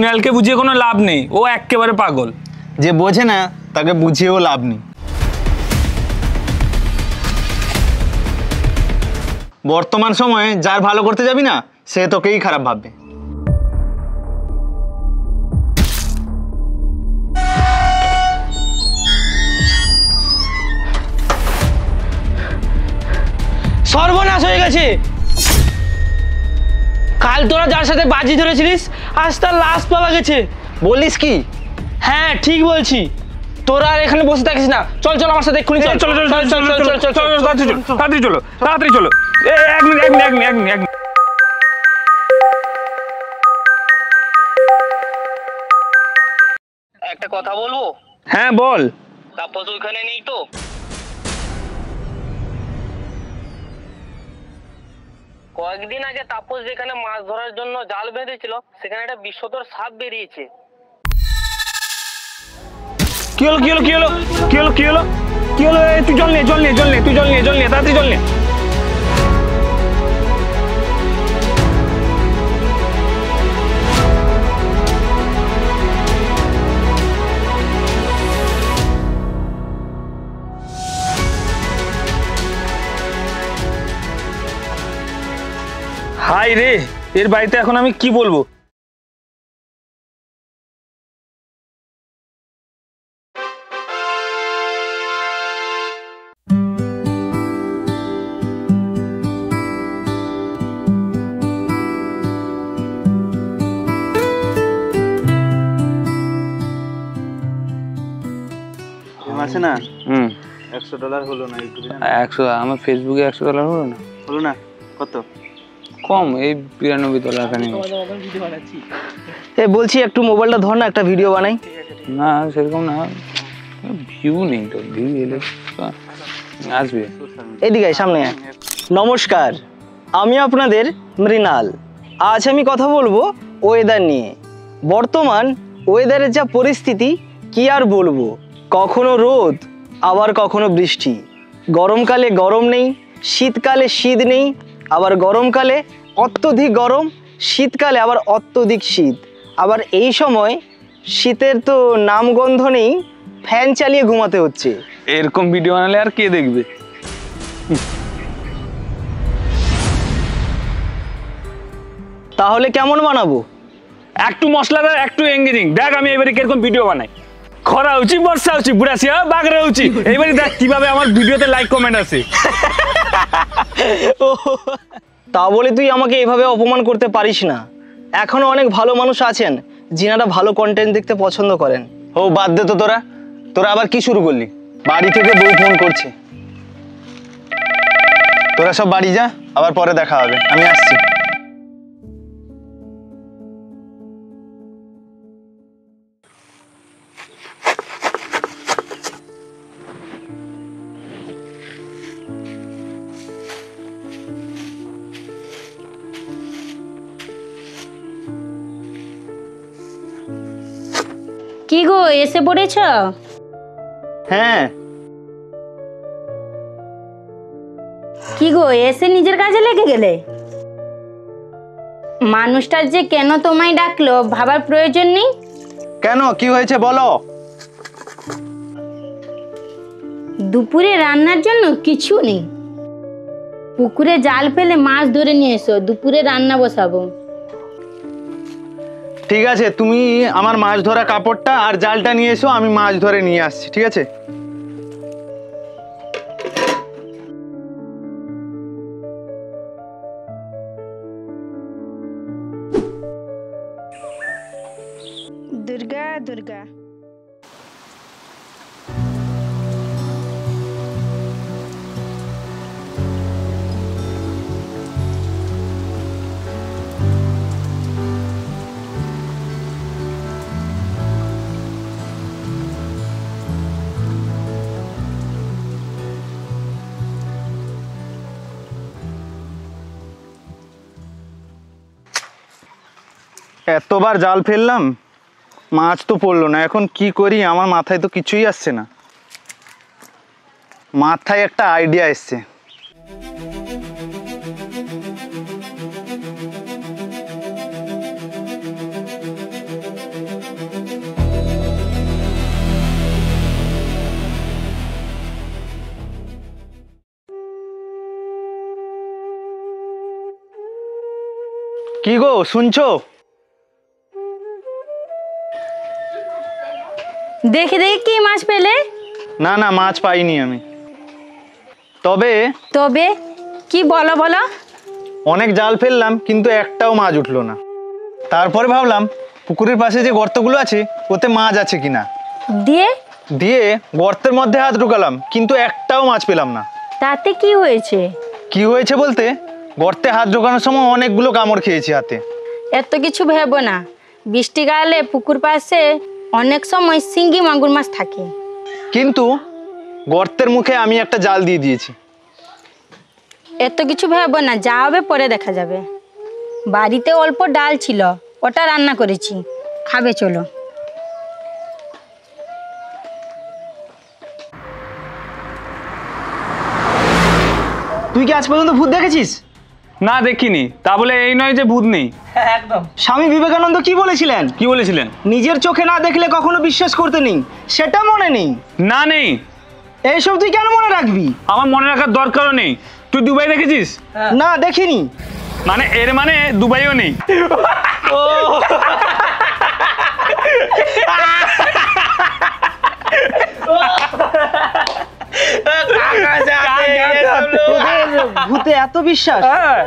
মৃণালকে বুঝিয়ে কোনো লাভ নেই, ও একেবারে পাগল। যে বোঝে না তাকে বুঝিয়েও লাভ নেই। বর্তমান সময়ে যার ভালো করতে যাবি না সে তোকেই খারাপ ভাববে। সর্বনাশ হয়ে গেছে। কাল তোরা যার সাথে বাজি ধরেছিলিস আজ তার লাশ পাওয়া গেছে। বলিস কি? হ্যাঁ ঠিক বলছি। তোরা আর এখানে বসে থাকিস না, চল চল আমার সাথে এক্ষুনি চল। চলো চলো চলো চলো চলো চলো তাড়াতাড়ি চলো তাড়াতাড়ি চলো। এক মিনিট। একটা কথা বলবো? হ্যাঁ বল। তাপস ওইখানে নেই তো? কয়েকদিন আগে তাপস যেখানে মাছ ধরার জন্য জাল বেঁধেছিল সেখানে একটা বিষধর সাপ বেরিয়েছে। কি হলো? তুই জল নিয়ে তাড়াতাড়ি জল নিয়ে। হাই রে, এর বাড়িতে এখন আমি কি বলবো? আছে না $100 হলো না ইউটিউবে? 100? আমার ফেসবুকে $100 হলো না? হলো না? কত? কম, এই $92 খানি। বলছি একটু মোবাইলটা ধর না, একটা ভিডিও বানাই। না সেরকম না, ভিউ নেই তো। ভিউ এলে আসবে। এদিকে সামনে। নমস্কার, আমি আপনাদের মৃণাল। আজ আমি কথা বলবো ওয়েদার নিয়ে। বর্তমান ওয়েদারের যা পরিস্থিতি কি আর বলবো, কখনো রোদ আবার কখনো বৃষ্টি। গরমকালে গরম নেই, শীতকালে শীত নেই, আবার গরমকালে অত্যধিক গরম, শীতকালে আবার অত্যধিক শীত। আবার এই সময় শীতের তো নামগন্ধ নেই, ফ্যান চালিয়ে ঘুমাতে হচ্ছে। এরকম ভিডিও বানালে আর কে দেখবে? তাহলে কেমন বানাবো? একটু মশলাদার, একটু এঙ্গেজিং। দেখ আমি এবারে কিরকম ভিডিও বানাই। খরা হচ্ছে, বর্ষা হচ্ছে, বুড়াশিয়া বাগড়া হচ্ছে। এইবারে দেখ কিভাবে আমার ভিডিওতে লাইক কমেন্ট আসে। তা বলে তুই আমাকে এভাবে অপমান করতে পারিস না। এখনো অনেক ভালো মানুষ আছেন যিনারা ভালো কন্টেন্ট দেখতে পছন্দ করেন। ও বাদ দে তো, তোরা আবার কি শুরু করলি? বাড়ি থেকে বউ ফোন করছে। তোরা সব বাড়ি যা, আবার পরে দেখা হবে, আমি আসছি। কি গো, এসে পড়েছ? হ্যাঁ। কি গো, এসে নিজের কাজে লেগে গেলে? মানুষটা যে কেন তোমায় ডাকলো ভাবার প্রয়োজন নেই? কেন, কি হয়েছে বলো? দুপুরে রান্নার জন্য কিছু নেই। পুকুরে জাল ফেলে মাছ ধরে নিয়ে এসো, দুপুরে রান্না বসাবো। ঠিক আছে, তুমি আমার মাছ ধরা কাপড়টা আর জালটা নিয়ে এসো, আমি মাছ ধরে নিয়ে আসছি। ঠিক আছে? দুর্গা দুর্গা। এতবার জাল ফেললাম, মাছ তো পড়লো না। এখন কি করি, আমার মাথায় তো কিছুই আসছে না। মাথায় একটা আইডিয়া এসছে। কি গো শুনছো? দেখে দেখে কি মাছ পেলে? না না, মাছ পাইনি আমি। তবে তবে কি বলো বলো। অনেক জাল ফেললাম কিন্তু একটাও মাছ উঠলো না। তারপরে ভাবলাম পুকুরের পাশে যে গর্তগুলো আছে ওতে মাছ আছে কিনা। দিয়ে দিয়ে গর্তের মধ্যে হাত ঢুকালাম কিন্তু একটাও মাছ পেলাম না। তাতে কি হয়েছে? কি হয়েছে বলতে, গর্তে হাত ঢোকানোর সময় অনেকগুলো কামড় খেয়েছি হাতে। এত কিছু ভেবো না, বৃষ্টিকালে পুকুর পাশে অনেক সময় শিঙ্গি মাগুর মাছ থাকে। কিন্তু গর্তের মুখে আমি একটা জাল দিয়ে দিয়েছি। এত কিছু ভেবো না, যা হবে পরে দেখা যাবে। বাড়িতে অল্প ডাল ছিল, ওটা রান্না করেছি, খাবে চলো। তুই কি আজ পর্যন্ত ভূত দেখেছিস? না দেখিনি, তা বলে এই নয় যে ভূত নেই। স্বামী বিবেকানন্দ কি বলেছিলেন? কি বলেছিলেন? নিজের চোখে না দেখলে কখনো বিশ্বাস করতে নেই, সেটা মনে নেই। না নেই, এইসব তুই কেন মনে রাখবি? আমার মনে রাখার দরকারও নেই। তুই দুবাই দেখেছিস? না দেখিনি। মানে এর মানে দুবাইও নেই। ভূতে এত বিশ্বাস? হ্যাঁ,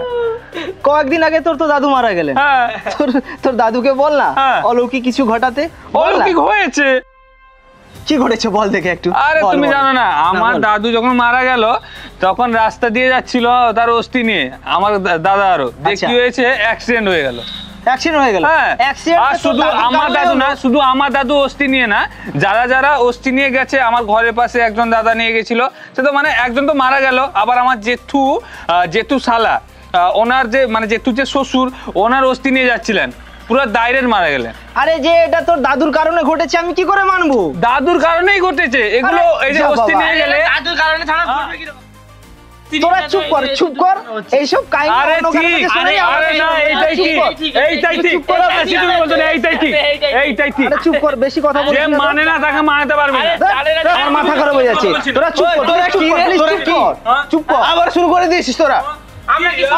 কয়েকদিন আগে তোর তো দাদু মারা গেলেন। হ্যাঁ। তোর দাদুকে বল না হ্যাঁ। অলৌকিক কিছু ঘটাতে। বল না। অলৌকিক হয়েছে। কি ঘটেছে বল দেখে একটু। আরে বল, তুমি বল। জানো না, আমার বল। দাদু যখন মারা গেল তখন রাস্তা দিয়ে যাচ্ছিল তার অস্থি নিয়ে আমার দাদারও আচ্ছা। কি হয়েছে, অ্যাক্সিডেন্ট হয়ে গেল। অ্যাক্সিডেন্ট হয়ে গেল? হ্যাঁ, অ্যাক্সিডেন্ট আর শুধু আমার দাদু না, শুধু আমার দাদু অস্থি নিয়ে না, যারা যারা অস্থি নিয়ে গেছে, আমার ঘরের পাশে একজন দাদা নিয়ে গেছিল। সে তো মানে একজন তো মারা গেল, আবার আমার জেঠু শালা, ওনার যে মানে জেঠু যে শ্বশুর, ওনার অস্থি নিয়ে যাচ্ছিলেন, পুরো ডাইরেক্ট মারা গেলেন। আরে যে এটা তোর দাদুর কারণে ঘটেছে আমি কি করে মানবো? দাদুর কারণেই ঘটেছে এগুলো। আরে, এই যে যা অস্থি বাবা। নিয়ে গেলে তোরা চুপ কর, চুপ কর। এইসব কাহিনী আরে অন্য কারো ঠিক, কাছে শুনেই আমার আরে না, এইটাই চুপ ঠিক, কর। এইটাই ঠিক। চুপ কর, বেশি তুমি বলছো না, এইটাই ঠিক, এইটাই ঠিক। আরে চুপ কর, বেশি কথা যে বলিস না। মানে না তাকে মানাতে পারবে না। আমার মাথা খারাপ হয়ে যাচ্ছে। তোরা চুপ কর, তোরা চুপ কি কর, রে? please তোরা চুপ কি? কর, চুপ কর। আবার শুরু করে দিয়েছিস তোরা।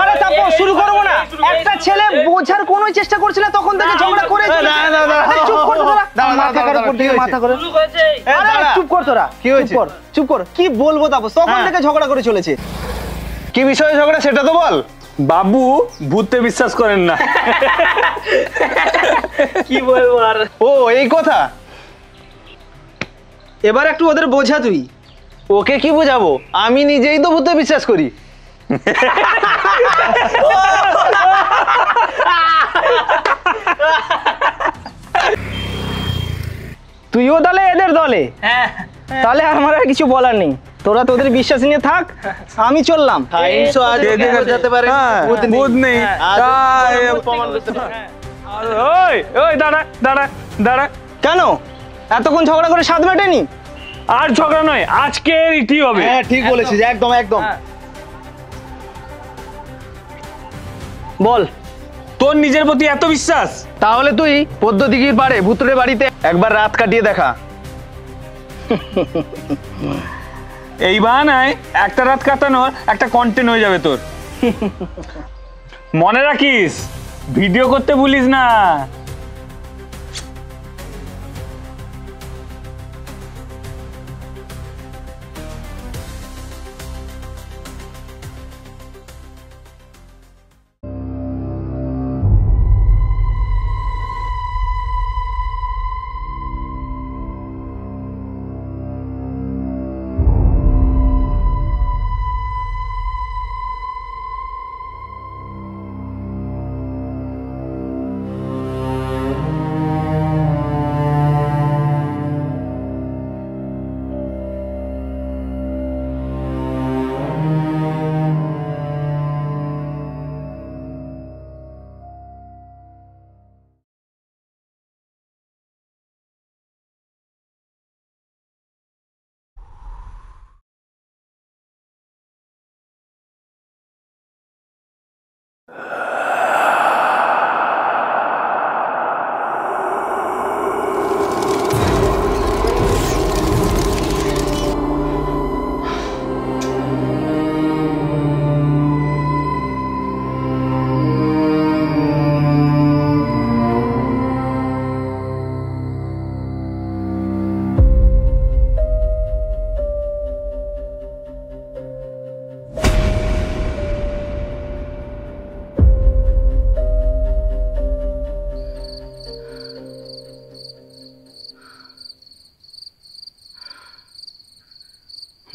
আরে তারপর শুরু করবো না? একটা ছেলে বোঝার কোনো চেষ্টা করছিল না, তখন থেকে ঝগড়া করেছে। আরে চুপ কর তোরা। মাথা খারাপ করতে মাথা করে। আরে চুপ কর তোরা। কি হয়েছে? চুপ কর, চুপ কর। কি বলবো তারপর? তখন থেকে ঝগড়া করে চলেছে। কি বিষয়ে ঝগড়া সেটা তো বল। বাবু ভূতে বিশ্বাস করেন না। কি বলবো আর? ও এই কথা। এবার একটু ওদের বোঝা তুই। ওকে কি বোঝাবো, আমি নিজেই তো ভূতে বিশ্বাস করি। তুইও তাহলে এদের দলে? তাহলে আমার আর কিছু বলার নেই, তোরা তোদের বিশ্বাস নিয়ে থাক, আমি চললাম। ভূত নেই। ওই ওই দাঁড়া দাঁড়া দাঁড়া। কেন এতক্ষণ ঝগড়া করে স্বাদ মেটেনি? আর ঝগড়া নয়, আজকে ইতি হবে। হ্যাঁ ঠিক বলেছিস, একদম একদম। বল। তোর নিজের প্রতি এত বিশ্বাস, তাহলে তুই পদ্মদিঘির পাড়ে ভূতুরে বাড়িতে একবার রাত কাটিয়ে দেখা। এই বাহানায় একটা রাত কাটানোর একটা কন্টেন্ট হয়ে যাবে তোর। মনে রাখিস, ভিডিও করতে ভুলিস না।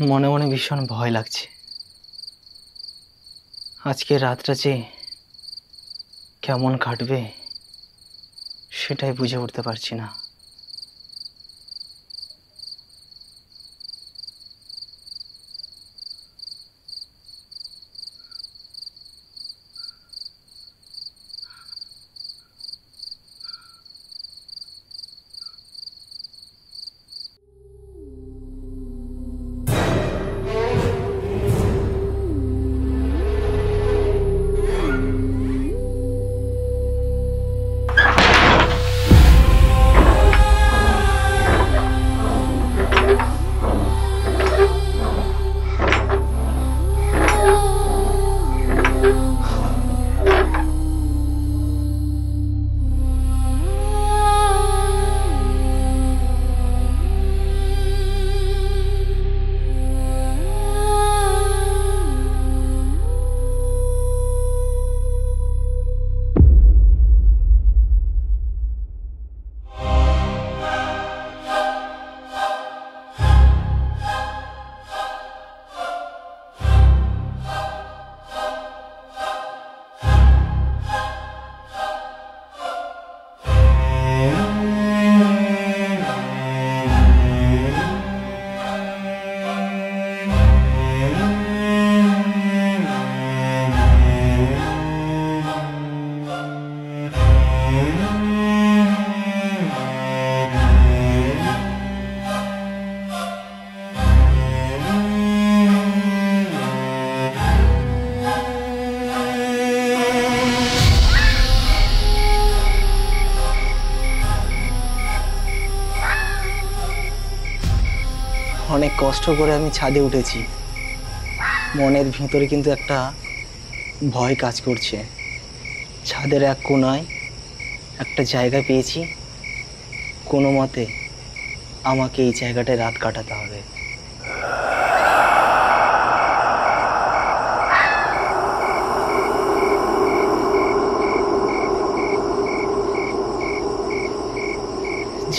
মনে মনে ভীষণ ভয় লাগছে। আজকে রাতটা যে কেমন কাটবে সেটাই বুঝে উঠতে পারছি না। অনেক কষ্ট করে আমি ছাদে উঠেছি, মনের ভিতরে কিন্তু একটা ভয় কাজ করছে। ছাদের এক কোণায় একটা জায়গা পেয়েছি, কোনো মতে আমাকে এই জায়গাটায় রাত কাটাতে হবে।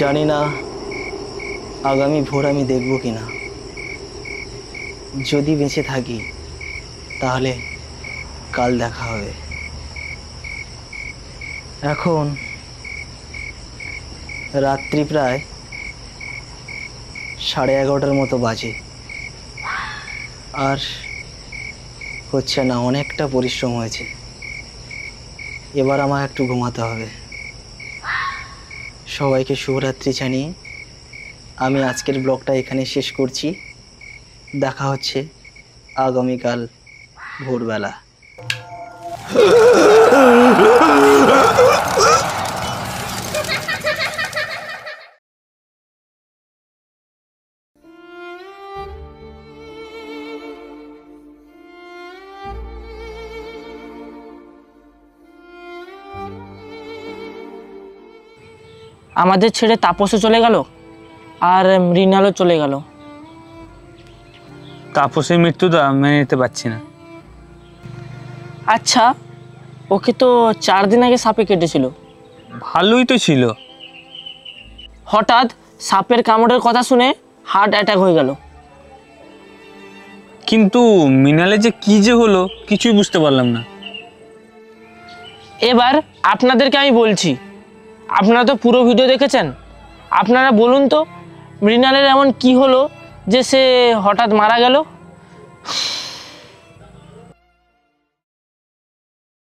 জানি না আগামী ভোর আমি দেখব কিনা। যদি বেঁচে থাকি তাহলে কাল দেখা হবে। এখন রাত্রি প্রায় 11:30 মতো বাজে, আর হচ্ছে না, অনেকটা পরিশ্রম হয়েছে। এবার আমার একটু ঘুমাতে হবে। সবাইকে শুভরাত্রি জানিয়ে আমি আজকের ব্লগটা এখানে শেষ করছি। দেখা হচ্ছে আগামীকাল ভোরবেলা। আমাদের ছেড়ে তাপসও চলে গেল, আর মৃণালও চলে গেল। তাপসের মৃত্যুটা মেনে নিতে পারছি না। আচ্ছা, ওকে তো 4 দিন আগে সাপে কেটেছিল। ভালোই তো ছিল। হঠাৎ সাপের কামড়ের কথা শুনে হার্ট অ্যাটাক হয়ে গেল। কিন্তু মৃণালে যে কি যে হলো কিছুই বুঝতে পারলাম না। এবার আপনাদেরকে আমি বলছি, আপনারা তো পুরো ভিডিও দেখেছেন, আপনারা বলুন তো মৃণালের এমন কি হলো যে সে হঠাৎ মারা গেল।